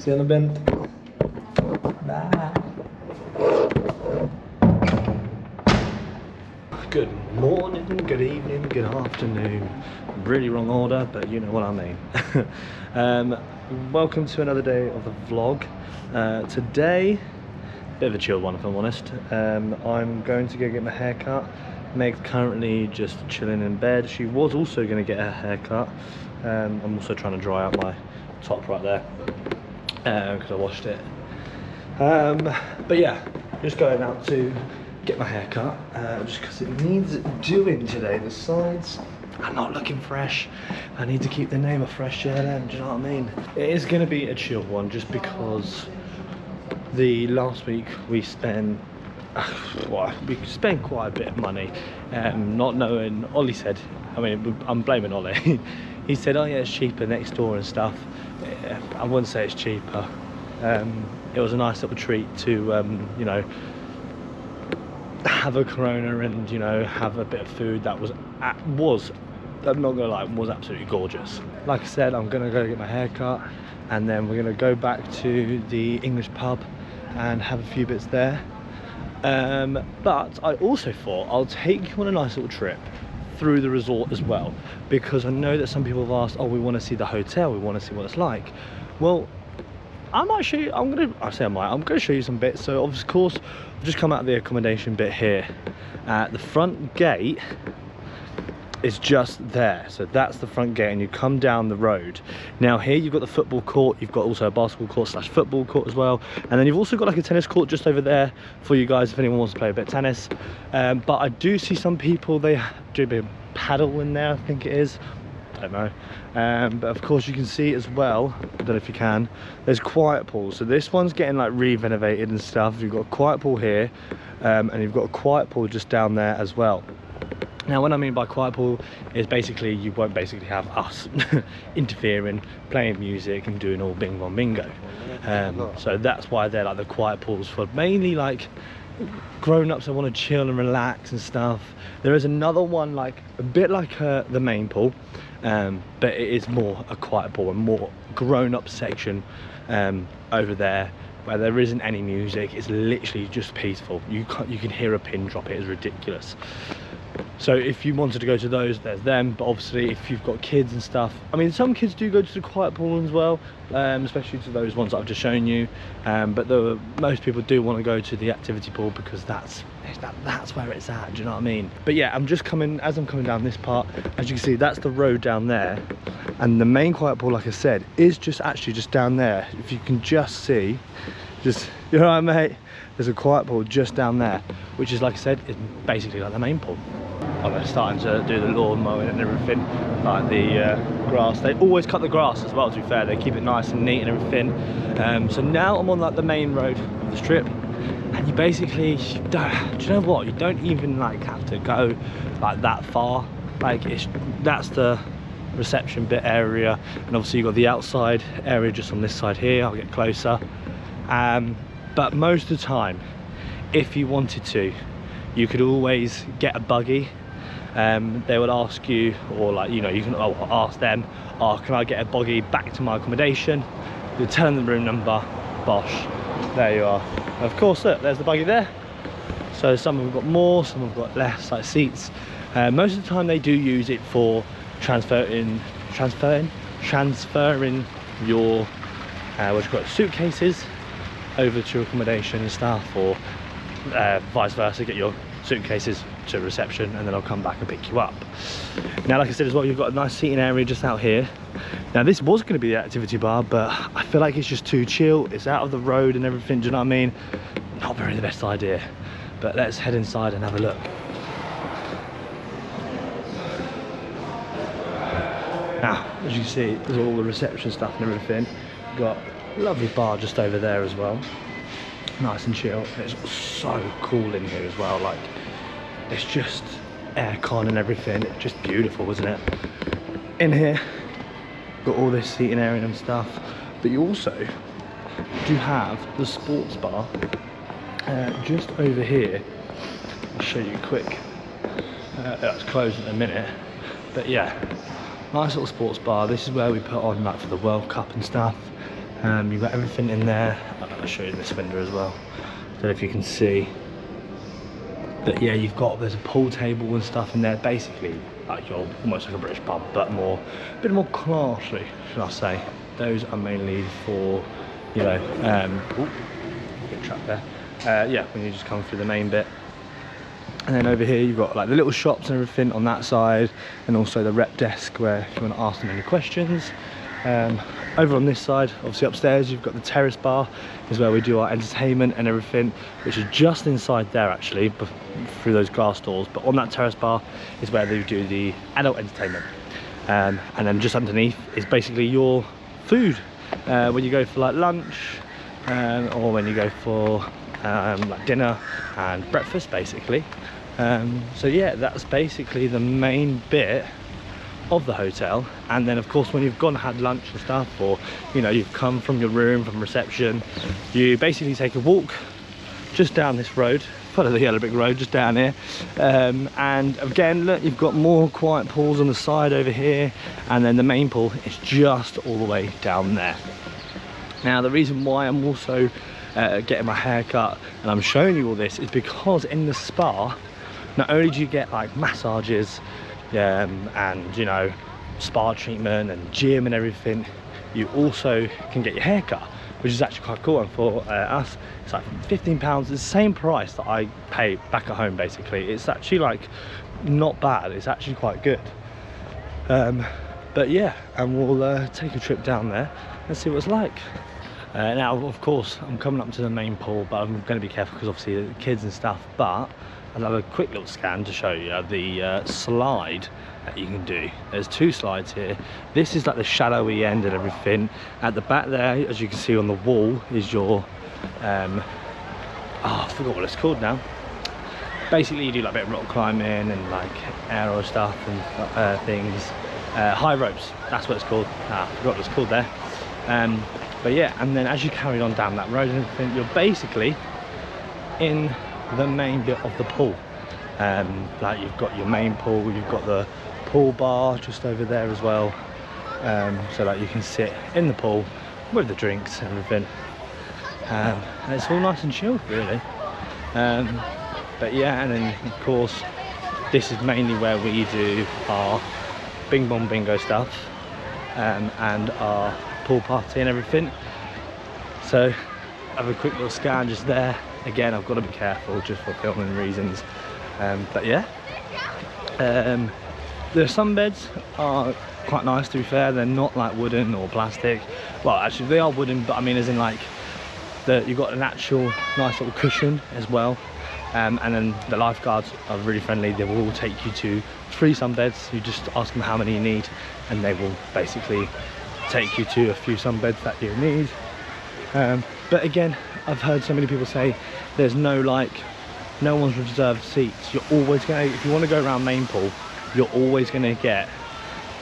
See you in a bit. Bye. Good morning, good evening, good afternoon. Really wrong order, but you know what I mean. Welcome to another day of the vlog. Today, bit of a chilled one if I'm honest. I'm going to go get my hair cut. Meg's currently just chilling in bed. She was also going to get her hair cut. I'm also trying to dry out my top right there because I washed it. But yeah, just going out to get my hair cut just because it needs doing today. The sides are not looking fresh. I need to keep the name of fresh JLM, do you know what I mean? It is going to be a chilled one just because the last week we spent quite a bit of money not knowing. Ollie said, I mean, I'm blaming Ollie. He said, oh yeah, it's cheaper next door and stuff. I wouldn't say it's cheaper. It was a nice little treat to you know, have a Corona and, you know, have a bit of food that was I'm not gonna lie, was absolutely gorgeous. Like I said, I'm gonna go get my hair cut and then we're gonna go back to the English pub and have a few bits there. But I also thought I'll take you on a nice little trip through the resort as well, because I know that some people have asked, oh, we want to see the hotel, we want to see what it's like. Well, I might show you, I'm going to show you some bits. So of course, I've just come out of the accommodation bit here. The front gate is just there, so that's the front gate and you come down the road. Now here you've got the football court, you've got also a basketball court / football court as well, and then you've also got like a tennis court just over there for you guys if anyone wants to play a bit of tennis. But I do see some people, they do a bit of paddle in there, I think it is, I don't know. But of course you can see as well, I don't know if you can, there's quiet pools. So this one's getting like re-renovated and stuff. You've got a quiet pool here and you've got a quiet pool just down there as well. Now what I mean by quiet pool is basically you won't basically have us interfering, playing music and doing all bing bong bingo. So that's why they're like the quiet pools for mainly like grown-ups that want to chill and relax and stuff. There is another one like a bit like the main pool, but it is more a quiet pool, a more grown-up section over there where there isn't any music. It's literally just peaceful. You can hear a pin drop. It is ridiculous. So if you wanted to go to those, there's them. But obviously if you've got kids and stuff, I mean, some kids do go to the quiet pool as well, especially to those ones that I've just shown you. But most people do want to go to the activity pool because that's where it's at, do you know what I mean? But yeah, as I'm coming down this part, as you can see, that's the road down there. And the main quiet pool, like I said, is actually just down there. If you can just see, you know what I mean, mate? There's a quiet pool just down there, which is, like I said, is basically like the main pool. Oh, they're starting to do the lawn mowing and everything, like the grass. They always cut the grass as well, to be fair. They keep it nice and neat and everything. So now I'm on like the main road of the strip, and you basically do you know what? You don't even like have to go like that far. Like that's the reception bit area, and obviously you've got the outside area just on this side here. I'll get closer. But most of the time, if you wanted to, you could always get a buggy. They would ask you, or like, you know, you can ask them, oh, can I get a buggy back to my accommodation? You tell them the room number, bosh, there you are. Of course, look, there's the buggy there. So some have got more, some have got less, like seats. Most of the time they do use it for transferring your suitcases over to accommodation and stuff, or vice versa, get your suitcases to reception and then I'll come back and pick you up. Now, like I said as well, you've got a nice seating area just out here. Now this was going to be the activity bar, but I feel like it's just too chill. It's out of the road and everything, do you know what I mean? Not very the best idea, but let's head inside and have a look. Now, as you see, there's all the reception stuff and everything. We've got a lovely bar just over there as well. Nice and chill. It's so cool in here as well. Like, it's just aircon and everything. It's just beautiful, isn't it? In here, got all this seating area and stuff. But you also do have the sports bar just over here. I'll show you quick. That's closed in a minute. But yeah, nice little sports bar. This is where we put on like for the World Cup and stuff. You've got everything in there. I'll show you in this window as well. Don't know if you can see. But yeah, there's a pool table and stuff in there. Basically, like you're almost like a British pub, but a bit more classy, should I say. Those are mainly for, you know, get trapped there. Yeah, when you just come through the main bit. And then over here you've got like the little shops and everything on that side, and also the rep desk where if you want to ask them any questions. Over on this side, obviously upstairs, you've got the terrace bar, is where we do our entertainment and everything, which is just inside there actually, through those glass doors. But on that terrace bar is where they do the adult entertainment. And then just underneath is basically your food, when you go for like lunch, or when you go for like dinner and breakfast basically. So yeah, that's basically the main bit of the hotel. And then of course when you've gone and had lunch and stuff, or you know, you've come from your room, from reception, you basically take a walk just down this road, follow the yellow brick road just down here, and again look, you've got more quiet pools on the side over here, and then the main pool is just all the way down there. Now the reason why I'm also getting my hair cut and I'm showing you all this is because in the spa, not only do you get like massages and you know, spa treatment and gym and everything, you also can get your hair cut, which is actually quite cool. And for us, it's like £15. It's the same price that I pay back at home basically. It's actually like not bad, it's actually quite good. But yeah, and we'll take a trip down there and see what it's like. Now of course I'm coming up to the main pool, but I'm going to be careful because obviously the kids and stuff, but I'll have a quick little scan to show you the slide that you can do. There's two slides here. This is like the shadowy end and everything. At the back there, as you can see on the wall, is your I forgot what it's called now. Basically you do like a bit of rock climbing and like aero stuff and things. High ropes, that's what it's called. I forgot what it's called there. But yeah, and then as you carry on down that road and everything, you're basically in the main bit of the pool. Like you've got your main pool, you've got the pool bar just over there as well, so that you can sit in the pool with the drinks and everything, and it's all nice and chilled really. But yeah, and then of course this is mainly where we do our bing bong bingo stuff, and our pool party and everything. So have a quick little scan just there. Again, I've got to be careful just for filming reasons, but yeah, the sunbeds are quite nice to be fair. They're not like wooden or plastic. Well, actually they are wooden, but I mean as in like you've got an actual nice little cushion as well. And then the lifeguards are really friendly. They will all take you to 3 sunbeds. You just ask them how many you need, and they will basically take you to a few sunbeds that you need. But again, I've heard so many people say there's no one's reserved seats. You're always going to, if you want to go around main pool, you're always going to get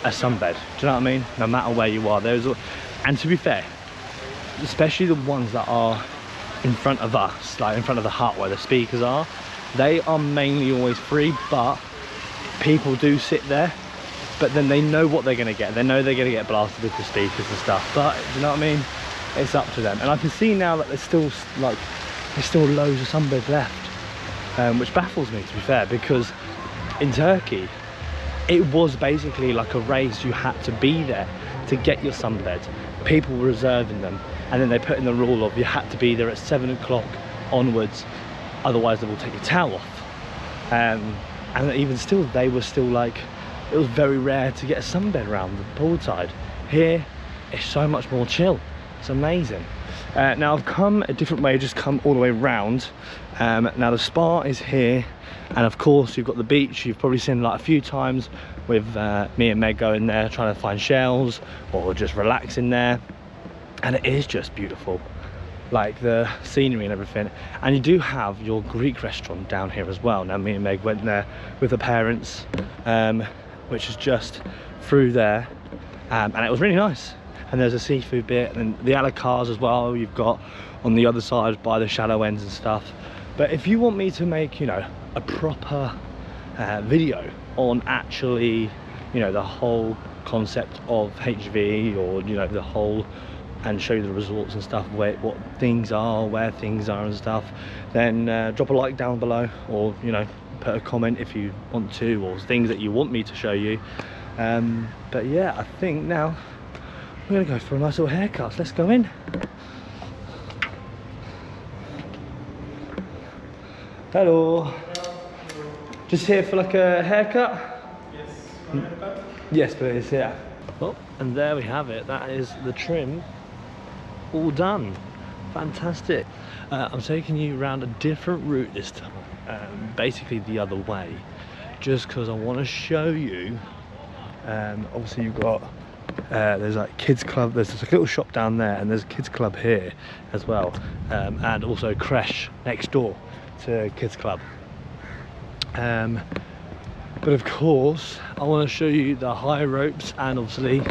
a sunbed. Do you know what I mean? No matter where you are. And to be fair, especially the ones that are in front of us, like in front of the hut where the speakers are, they are mainly always free, but people do sit there, but then they know what they're going to get. They know they're going to get blasted with the speakers and stuff, but do you know what I mean? It's up to them. And I can see now that there's still loads of sunbeds left, which baffles me to be fair, because in Turkey it was basically like a race. You had to be there to get your sunbed. People were reserving them, and then they put in the rule of you had to be there at 7 o'clock onwards, otherwise they will take your towel off. And even still, they were still like, it was very rare to get a sunbed around the poolside. Here it's so much more chill. It's amazing. Now I've come a different way, just come all the way round. Now the spa is here, and of course you've got the beach. You've probably seen like a few times with me and Meg going there trying to find shells or just relax in there, and it is just beautiful, like the scenery and everything. And you do have your Greek restaurant down here as well. Now me and Meg went there with the parents, which is just through there, and it was really nice. And there's a seafood bit, and the a la carte as well you've got on the other side by the shallow ends and stuff. But if you want me to make, you know, a proper video on actually, you know, the whole concept of HV, or you know, the whole and show you the resorts and stuff, what things are, where things are and stuff, then drop a like down below, or you know, put a comment if you want to, or things that you want me to show you. But yeah, I think now we're gonna go for a nice little haircut. Let's go in. Hello. Just here for like a haircut? Yes, one haircut. Yes please, yeah. Oh, and there we have it. That is the trim all done. Fantastic. I'm taking you around a different route this time, basically the other way, just because I want to show you. Obviously you've got there's like kids club, there's a little shop down there, and there's a kids club here as well, and also a creche next door to kids club. But of course I want to show you the high ropes and obviously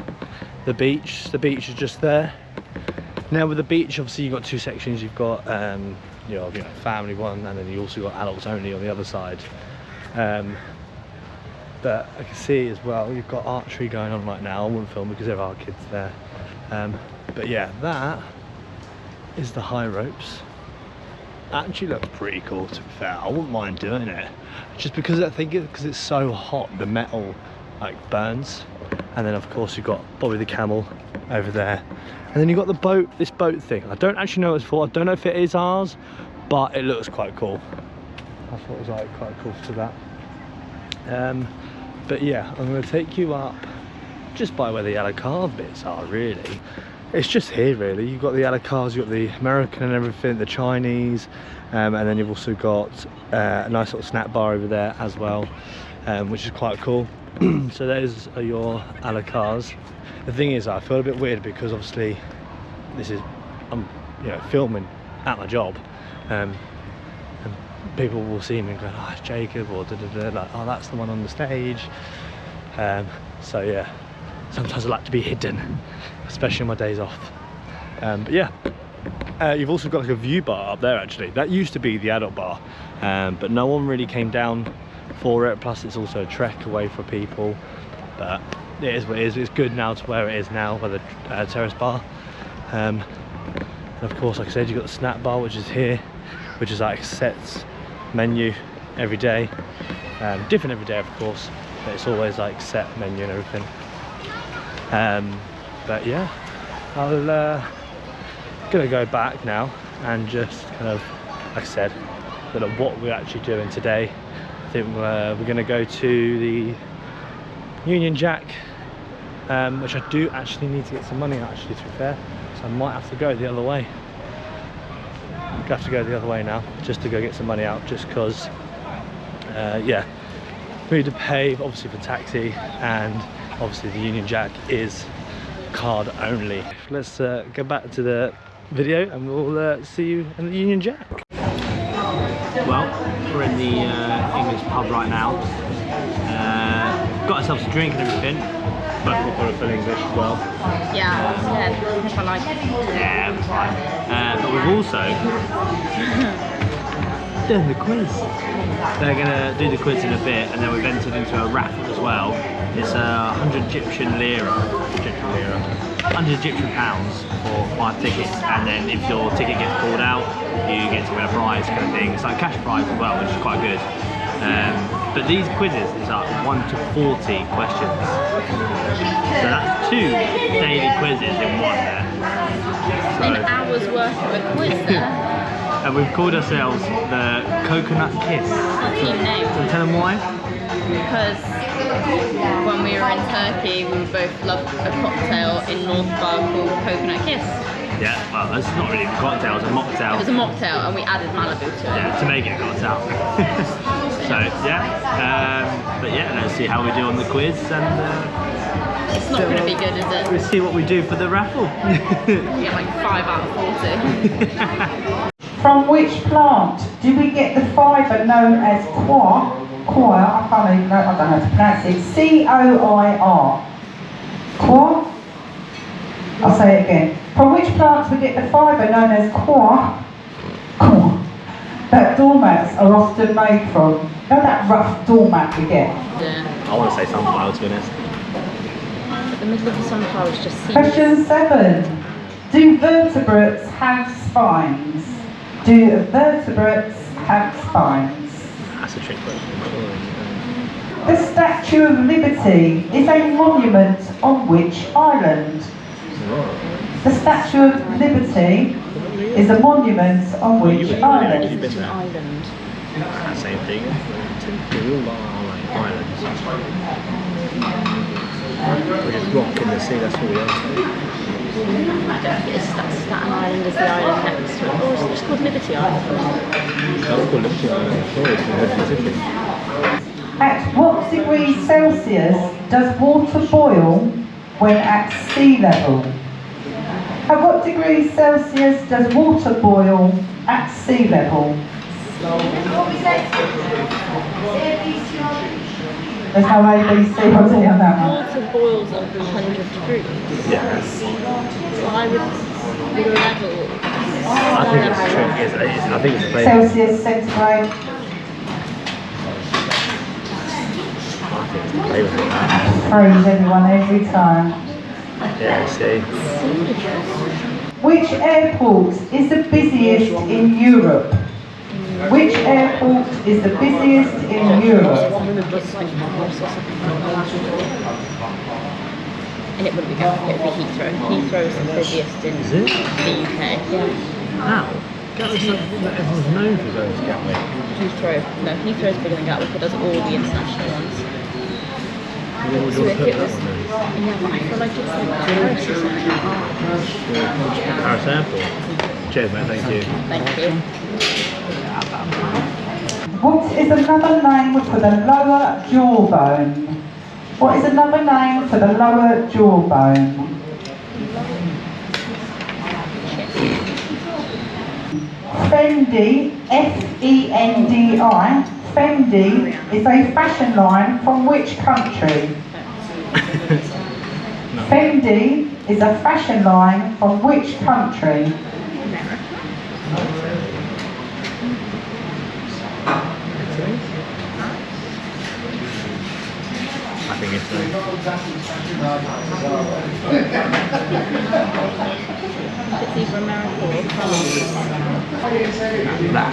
the beach. The beach is just there. Now with the beach, obviously you've got two sections. You've got you know, family one, and then you also got adults only on the other side. But I can see as well you've got archery going on right now. I wouldn't film because there are kids there. But yeah, that is the high ropes. Actually looks pretty cool, to be fair. I wouldn't mind doing it, just because I think because it's so hot, the metal like burns. And then of course you've got Bobby the camel over there, and then you've got the boat, this boat thing. I don't actually know what it's for. I don't know if it is ours, but it looks quite cool. I thought it was like quite cool to that. But yeah, I'm going to take you up just by where the yellow card bits are. Really, it's just here really. You've got the yellow cars, you've got the American and everything, the Chinese, and then you've also got a nice little snack bar over there as well, which is quite cool. So those are your a la cars. The thing is, I feel a bit weird because obviously this is, I'm filming at my job, and people will see me and go, oh, it's Jacob, or da, da, da, like, oh, that's the one on the stage. So yeah, sometimes I like to be hidden, especially on my days off. But yeah, you've also got like a view bar up there. Actually, that used to be the adult bar, but no one really came down for it. Plus it's also a trek away for people, but it is what it is. It's good now to where it is now, by the terrace bar. And of course, like I said, you've got the snack bar, which is here, which is like sets menu every day, different every day of course, but it's always like set menu and everything. But yeah, I'll gonna go back now and just kind of, like I said, look at what we're actually doing today. I think we're gonna go to the Union Jack, which I do actually need to get some money out, actually, to be fair, so I might have to go the other way. I have to go the other way now just to go get some money out, just because yeah, we need to pay obviously for taxi, and obviously the Union Jack is card only. Let's go back to the video and we'll see you in the Union Jack. Well, we're in the English pub right now. Got ourselves a drink and everything. Both of us are English as well. Yeah, yeah, if I like it. Yeah, it's fine. But we've also done the quiz. They're gonna do the quiz in a bit, and then we've entered into a raffle as well. It's 100 Egyptian lira, 100 Egyptian pounds for 5 tickets, and then if your ticket gets pulled out, you get to win a prize kind of thing. It's like a cash prize as well, which is quite good. But these quizzes is like 1 to 40 questions. So that's 2 daily quizzes in one there. So, an hour's worth of a quiz there. And we've called ourselves the Coconut Kiss. Team name. Can you tell them why? Because when we were in Turkey, we both loved a cocktail in North Bar called Coconut Kiss. Yeah, well, that's not really a cocktail, it's a mocktail. It was a mocktail, and we added Malibu to it. Yeah, to make it a cocktail. So, yeah. But yeah, let's see how we do on the quiz, and it's not going to be good, is it? We'll see what we do for the raffle. We get like 5 out of 40. From which plant do we get the fibre known as coir? Coir, I can't even know, I don't know how to pronounce it. C-O-I-R. Coir? I'll say it again. From which plant do we get the fibre known as coir? Coir. That doormats are often made from. You know that rough doormat we get? Yeah. I want to say sunflower, to be honest. But the middle of the sunflower is just seeds. Question 7. Do vertebrates have spines? Do vertebrates have spines? That's a trick question. The Statue of Liberty is a monument on which island? The Statue of Liberty is a monument on which island? You've been there. Island. Same thing. We all are like islands. We just rock in the sea, that's all we are. Staten Island is the island next to it. Or is it just called Liberty Island? That's called Liberty Island. Sorry, it's Liberty City. At what degrees Celsius does water boil when at sea level? At what degrees Celsius does water boil at sea level? There's no ABC or D on that one. Water boils at 100 degrees. Yes. Why would the level? I think it's true. I think it's played. Celsius, centigrade. Play with it. Praise everyone every time. Yeah, see. Which airport is the busiest in Europe? Which airport is the busiest in Europe? And it wouldn't be Gatwick, it would be Heathrow. Heathrow is the busiest in Is it? the UK. Yeah. How? Gatwick's not that everyone's known for going to Gatwick. Heathrow. No, Heathrow is bigger than Gatwick. It does all the international ones. What would So you if put it that was, one then? yeah, but I feel like it's like Paris, isn't it? Paris Airport. Cheers, mate. Thank you. Thank you. What is another name for the lower jawbone? What is another name for the lower jawbone? Fendi, F-E-N-D-I. Fendi is a fashion line from which country? Fendi is a fashion line from which country? I think it's It's either America or France. that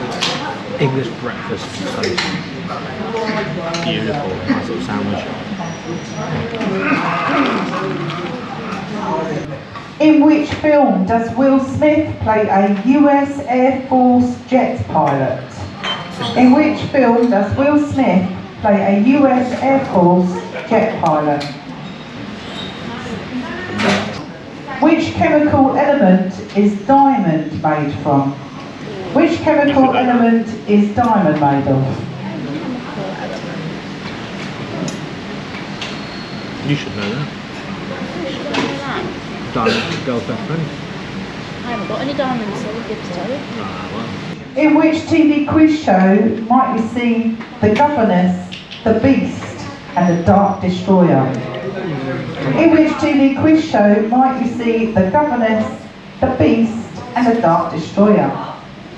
English breakfast toast. Beautiful, nice little sandwich. In which film does Will Smith play a US Air Force jet pilot? In which film does Will Smith play a US Air Force jet pilot? Which chemical element is diamond made from? Which chemical element is diamond made of? You should know that. Diamond, girl's best friend. I haven't got any diamonds, so we'll give to you. Ah, well. In which TV quiz show might we see the governess, the beast, and the dark destroyer? In which TV quiz show might you see the governess, the beast, and the dark destroyer?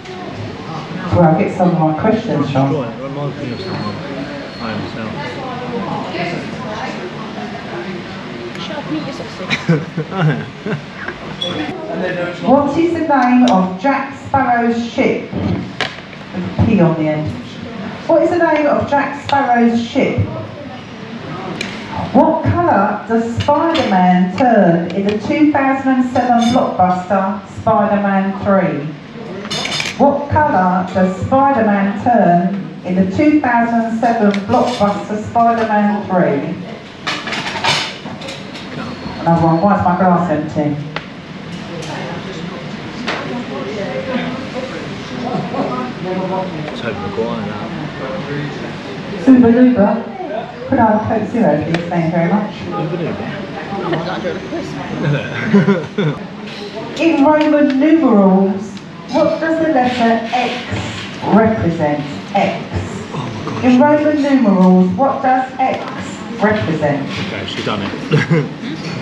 That's where I get some of my questions from. Destroy it. Reminds me of someone. I myself. Shut up, meet your sausage. What is the name of Jack Sparrow's ship? With a P on the end. What is the name of Jack Sparrow's ship? What colour does Spider-Man turn in the 2007 blockbuster Spider-Man 3? What colour does Spider-Man turn in the 2007 blockbuster Spider-Man 3? Another one. Why is my glass empty? Tobey Maguire now. Uber Luba. Could I have a Coke Zero, please? Thank you very much. In Roman numerals, what does the letter X represent? X. Oh my gosh. In Roman numerals, what does X represent? Okay, she's done it.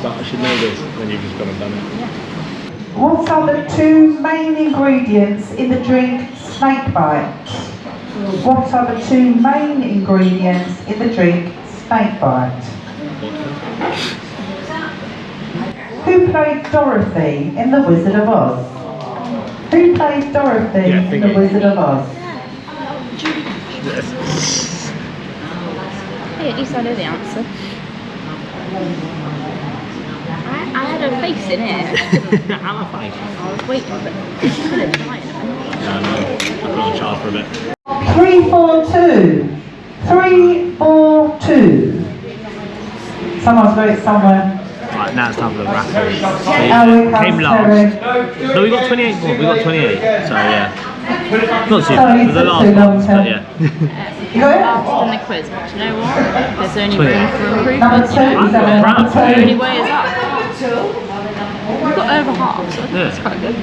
But I should know this, then you've just gone and done it. What are the two main ingredients in the drink Snakebite? What are the two main ingredients in the drink Snakebite? Who Who played Dorothy in The Wizard of Oz? Who played Dorothy in The Wizard of Oz? Hey, at least I know the answer. I had a face in it. I'm a face. I was waiting, but she couldn't try it. No, I've got on charge for a bit. 342. 342. Someone's got it somewhere. Right, now it's time for the raffle. Oh, we Came can't last. Terry. No, we got 28 more. We got 28. So yeah. Not too Sorry, bad. For the took last too long, ones, Terry. but yeah. You got it? Last in the quiz, but you know what? There's only 20. room for Number improvement. 2. You know? Is that I'm number The only 2? way is up. We've got over half, so I think Yeah. that's quite good.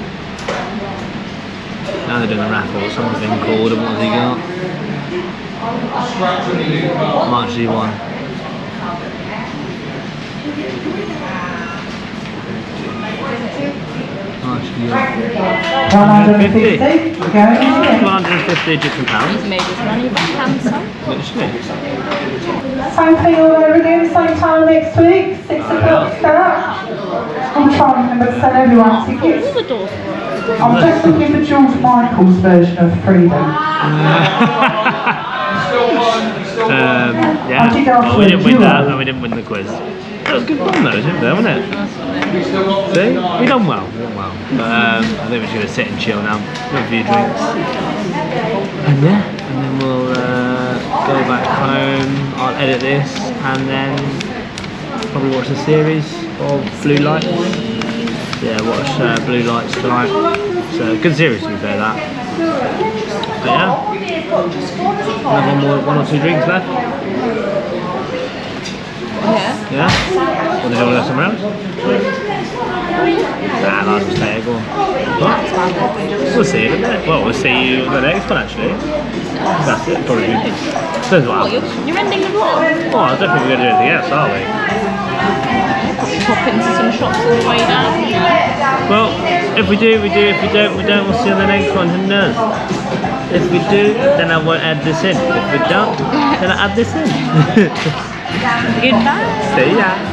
Now they're doing a raffle. Someone's been called, and what has he got? How much do you want? How much do you want? 150. We're going in again. 150 Egyptian pounds. He's made his money back handsome. Literally. Same thing all over again, same time next week, 6 o'clock start. I'm trying to remember to sell everyone tickets. All the doors were open. I'm just looking for George Michael's version of Freedom. Yeah. I did ask Well, for we a didn't win duo. that, and we didn't win the quiz. That was good fun though, wasn't it? See? We done well. We done well. But I think we're just going to sit and chill now. Have a few drinks. And yeah, and then we'll go back home. I'll edit this and then probably watch a series of Blue Lights. Yeah, watch Blue Lights tonight. It's a good series to be fair, that. But yeah, another one or two drinks left. Yeah. Yeah? Or did you want to go somewhere else? Nah, I'll just stay. Go on. What? We'll see you in a minute. Well, we'll see you in the next one actually. That's it, probably. Depends what What, happens. you're ending the vlog? Oh, I don't think we're going to do anything else, are we? Probably pop into some shops on the way down. Well, if we do, we do. If we don't, we don't. We'll see you on the next one. Who knows? If we do, then I won't add this in. If we don't, then I'll add this in. Goodbye. See ya.